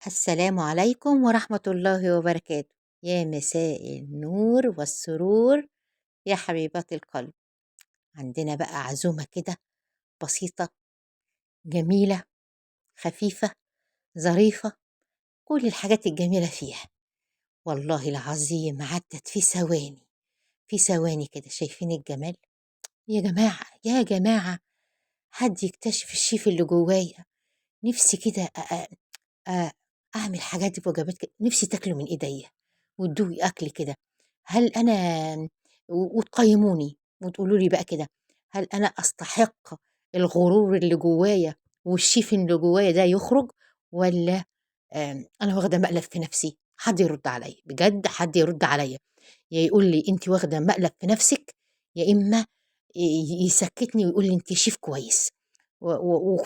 السلام عليكم ورحمة الله وبركاته. يا مساء النور والسرور يا حبيبات القلب. عندنا بقى عزومة كده بسيطة جميلة خفيفة ظريفة، كل الحاجات الجميلة فيها. والله العظيم عدت في ثواني، في ثواني كده. شايفين الجمال؟ يا جماعة يا جماعة، حد يكتشف الشيف اللي جوايا. نفسي كده آآ أعمل حاجات وجبات نِفْسي تاكلوا من إيديّا وتدوقي أكل كده. هل أنا وتقيّموني وتقولوا لي بقى كده، هل أنا أستحق الغرور اللي جوايا والشيف اللي جوايا ده يخرج، والّا أنا واخدة مقلب في نَفْسي؟ حد يرُد عليّا، بجد حد يرُد عليّا، يا يقول لي أنتِ واخدة مقلب في نَفْسِك، يا إمّا يسكّتني ويقول لي أنتِ شيف كويس.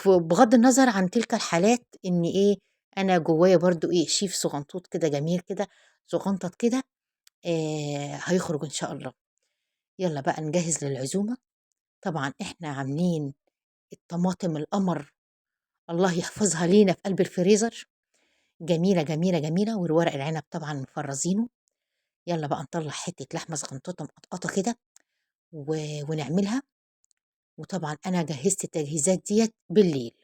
بغض النظر عن تلك الحالات، إن إيه، أنا جوايا برضه إيه، شيف صغنطوط كده جميل كده، صغنطط كده، هيخرج إن شاء الله. يالّا بقى نجهّز للعزومة. طبعًا إحنا عاملين الطماطم القمر، الله يحفظها لينا في قلب الفريزر، جميلة، جميلة، جميلة، والورق العنب طبعًا مفرّزينه. يالّا بقى نطلّع حتّة لحمة صغنطوطة مقطقطة كده ونعملها. وطبعًا أنا جهّزت التجهيزات ديّة بالليل.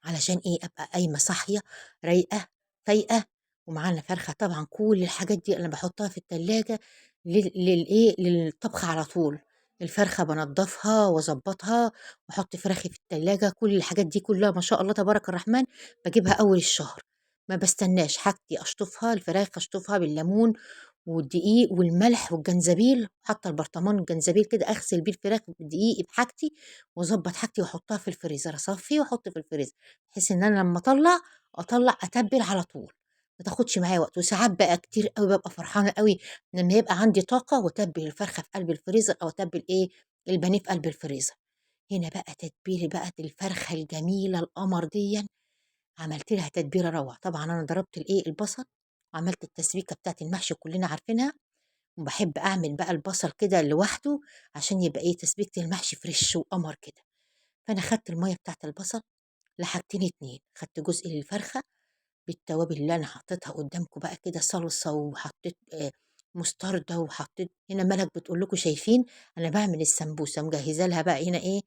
علشان إيه، أبقى قايمة صاحية رايقة فايقة، ومعانا فرخة طبعًا. كل الحاجات دي أنا باحطها في التلاجة للإيه، للطبخ على طول. الفرخة بانضّفها واضبّطها واحط فراخي في التلاجة، كل الحاجات دي كلها ما شاء الله تبارك الرحمن باجيبها أول الشهر. ما باستناش حاجتي أشطفها، الفراخ أشطفها بالليمون والدقيق والملح والجنزبيل، حاطة البرطمان الجنزبيل كده أغسل بيه الفراخ بدقيقي بحاجتي، واضبّط حاجتي واحطها في الفريزر، أصفّي واحط في الفريزر، بحيث إن أنا لمّا أطلّع أتبّل على طول، ما تاخدش معايا وقت. وساعات بقى كتير أوي بابقى فرحانة أوي لمّا يبقى عندي طاقة وأتبّل الفرخة في قلب الفريزر، أو أتبّل إيه، البانيه في قلب الفريزر. هنا بقى تتبيلي بقى الفرخة الجميلة القمر ديًّا، عملت لها تتبيلة روعة. طبعًا أنا ضربت الإيه، البصل، وعملت التسبيكة بتاعة المحشي كلنا عارفينها، وباحب أعمل بقى البصل كده لوحده عشان يبقى إيه، تسبيكة المحشي فريش وقمر كده. فأنا خدت المَيّة بتاعة البصل لحاجتين 2، خدت جزء للفرخة بالتوابل اللي أنا حطيتها قدّامكم بقى كده، صلصة وحطيت مستردة، وحطيت هنا ملك بتقول لكم شايفين، أنا باعمل السمبوسة مجهّزة لها بقى هنا إيه،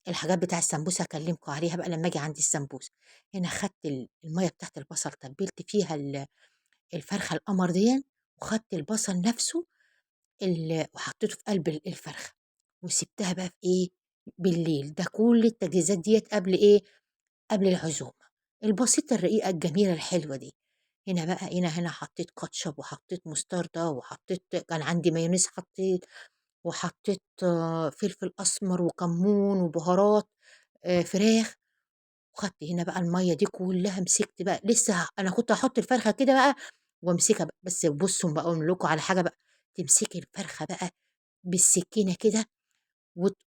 الحاجات بتاع السمبوسة هاكلمكم عليها بقى لمّا آجي عند السمبوسة. هنا خدت المَيّة بتاعة البصل تبّلت فيها الفرخة القمر ديًّا، وخدت البصل نفسه وحطيته في قلب الفرخة، وسِبتها بقى في إيه، بالليل. ده كل التجهيزات ديّة قبل إيه، قبل العزومة البسيطة الرقيقة الجميلة الحلوة دي. هنا بقى هنا حطيت كاتشب وحطيت مستردة وحطيت، كان عندي مايونيز حطيت، وحطيت فلفل أسمر وكمون وبهارات فراخ. وخدت هنا بقى المَيّة دي كلّها، مسكت بقى لسه أنا كنت هاحط الفرخة كده بقى وامسكها بقى، بس بُصّوا بقى أقول لكم على حاجة بقى، تمسكي الفرخة بقى بالسكينة كده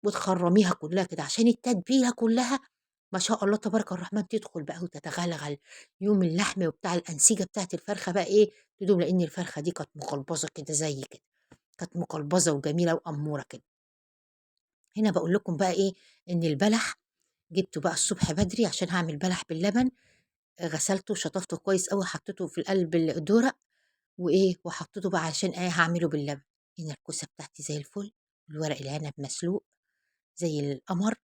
وتخرّميها كلّها كده عشان التتبيلة كلّها ما شاء الله تبارك الرحمن تدخل بقى وتتغلغل. يوم اللحم وبتاع الأنسجة بتاعة الفرخة بقى إيه، تدوب، لإن الفرخة دي كانت مقلبظة كده زيي كده، كانت مقلبظة وجميلة وأمورة كده. هنا باقول لكم بقى إيه، إن البلح جبته بقى الصبح بدري عشان هاعمل بلح باللبن، غسلته وشطفته كويس أوي، حطيته في قلب الدورق وإيه، وحطيته بقى عشان إيه، هاعمله باللبن. هنا الكوسة بتاعتي زي الفل، والورق العنب مسلوق زي القمر،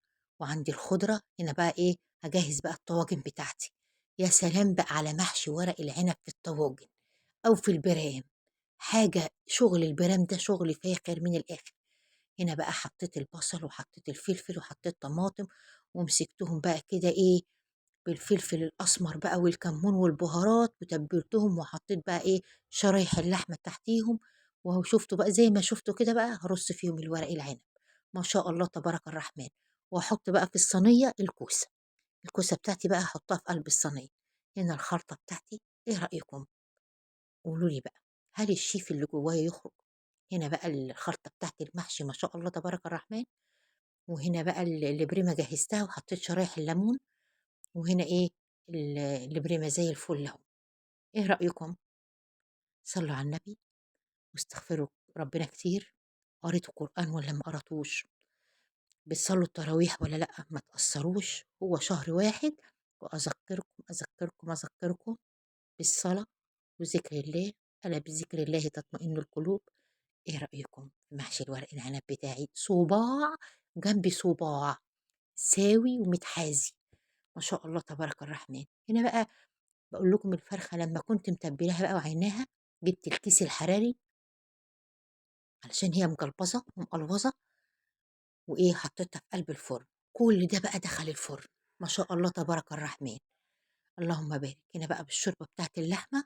وعندي الخضرة. هنا بقى إيه، هاجهّز بقى الطواجن بتاعتي. يا سلام بقى على محشي ورق العنب في الطواجن أو في البرام، حاجة شغل البرام ده شغل فاخر من الآخر. هنا بقى حطيت البصل وحطيت الفلفل وحطيت طماطم، ومسكتهم بقى كده إيه، بالفلفل الأسمر بقى والكمون والبهارات، وتبّلتهم وحطيت بقى إيه، شرايح اللحمة تحتيهم. وأهو شُفتوا بقى زي ما شُفتوا كده بقى هارُص فيهم الورق العنب، ما شاء الله تبارك الرحمن. وأحط بقى في الصينية الكوسة، الكوسة بتاعتي بقى هاحطها في قلب الصينية. هنا الخلطة بتاعتي، إيه رأيكم؟ قولوا لي بقى، هل الشيف اللي جوايا يخرج؟ هنا بقى الخلطة بتاعة المحشي ما شاء الله تبارك الرحمن، وهنا بقى البريمة جهّزتها وحطيت شرايح الليمون، وهنا إيه، البريمة زي الفل أهو. إيه رأيكم؟ صلّوا على النبي واستغفروا ربنا كتير. قريتوا قرآن والّا ما قرأتوش؟ بتصلّوا التراويح والّا لأ؟ ما تقصّروش، هو شهر واحد أذكركم بالصلاة وذكر الله، ألا بذكر الله تطمئن القلوب. إيه رأيكم في محشي الورق العنب بتاعي؟ صباع جنب صباع، ساوي ومتحازي، ما شاء الله تبارك الرحمن. هنا بقى باقول لكم الفرخة لمّا كنت متبلاها بقى وعيناها، جبت الكيس الحراري علشان هي مجلبظة ومقلوظة، وإيه حطيتها في قلب الفرن، كل ده بقى دخل الفرن، ما شاء الله تبارك الرحمن، اللهم بارك. هنا بقى بالشوربة بتاعة اللحمة،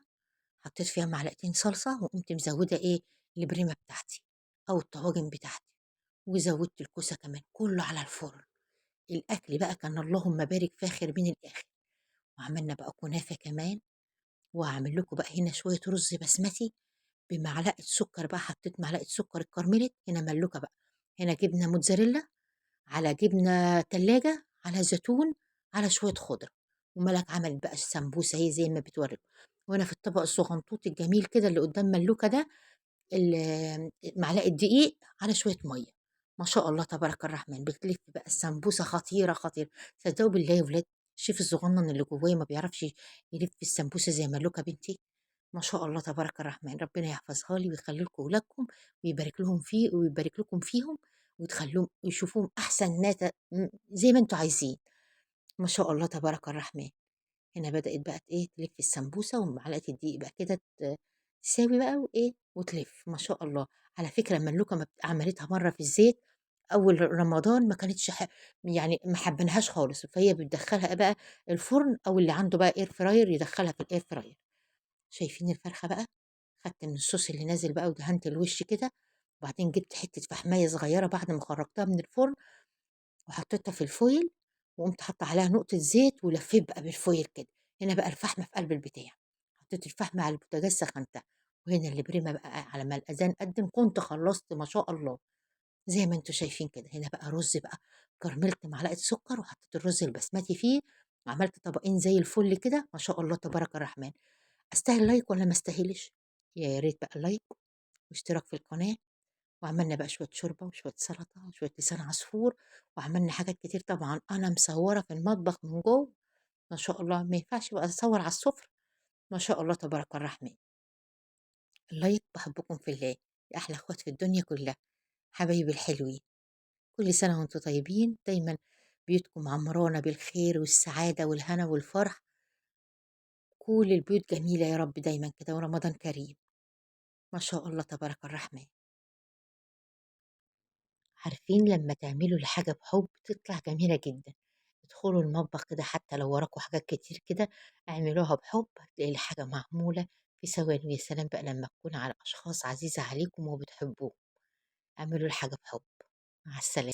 حطيت فيها معلقتين صلصة، وقمت مزودة إيه البريمة بتاعتي أو الطواجن بتاعتي، وزودت الكوسة كمان، كله على الفرن. الأكل بقى كان اللهم بارك فاخر من الآخر. وعملنا بقى كنافة كمان، وهاعمل لكم بقى هنا شوية رز بسمتي بمعلقة سكر بقى، حطيت معلقة سكر اتكرملت، هنا ملوكة بقى، هنا جبنة موتزاريلا، على جبنة تلاجة، على زيتون، على شوية خضرة، وملك عملت بقى السمبوسة اهي زي ما بتوريكم. وانا في الطبق الصغنطوط الجميل كده اللي قدام ملوكة ده، معلقة دقيق على شوية مية، ما شاء الله تبارك الرحمن، بتلف بقى السمبوسة خطيرة خطيرة. صدقوا بالله يا ولاد، الشيف الصغنن اللي جوايا ما بيعرفش يلف السمبوسة زي ملوكة بنتي، ما شاء الله تبارك الرحمن. ربنا يحفظها لي ويخلي لكم ولادكم، ويبارك لهم فيه ويبارك لكم فيهم، وتخليهم يشوفوهم احسن ناس زي ما انتوا عايزين، ما شاء الله تبارك الرحمن. هنا بدأت بقى إيه تلف السمبوسة، ومعلقة الدقيق بقى كده تساوي بقى وإيه وتلف، ما شاء الله. على فكرة ملوكة عملتها مرة في الزيت أول رمضان، ما كانتش يعني ما حبناهاش خالص، فهي بتدخلها بقى الفرن، أو اللي عنده بقى اير فراير يدخلها في الاير فراير. شايفين الفرخة بقى؟ خدت من الصوص اللي نازل بقى ودهنت الوش كده، وبعدين جبت حتة فحماية صغيرة بعد ما خرجتها من الفرن، وحطيتها في الفويل، وقمت حاطة عليها نقطة زيت ولفيت بقى بالفويل كده. هنا بقى الفحم في قلب البتاع، حطيت الفحم على البوتاجاز سخنتها، وهنا البريمة بقى على ما الأذان قدم كنت خلصت ما شاء الله، زي ما انتوا شايفين كده. هنا بقى رز بقى، كرملت معلقة سكر وحطيت الرز البسمتي فيه، وعملت طبقين زي الفل كده، ما شاء الله تبارك الرحمن. أستاهل لايك ولا ما أستاهلش؟ يا ريت بقى لايك واشتراك في القناة. وعملنا بقى شوية شوربة وشوية سلطة وشوية لسان عصفور، وعملنا حاجات كتير. طبعا أنا مصورة في المطبخ من جوه، ما شاء الله ما ينفعش بقى أصور على السفرة، ما شاء الله تبارك الرحمن. اللايك بحبكم في الله، يا أحلى أخوات في الدنيا كلها، حبايبي الحلوين. كل سنة وانتم طيبين دايما، بيوتكم عمرانة بالخير والسعادة والهنا والفرح، كل البيوت جميلة يا رب دايما كده، ورمضان كريم، ما شاء الله تبارك الرحمن. عارفين لما تعملوا الحاجة بحب تطلع جميلة جدا. ادخلوا المطبخ كده حتى لو وراكوا حاجات كتير كده، اعملوها بحب، هتلاقي الحاجة معمولة في ثواني. ويا سلام بقى لما تكون على أشخاص عزيزة عليكم وبتحبوهم، اعملوا الحاجة بحب. مع السلامة.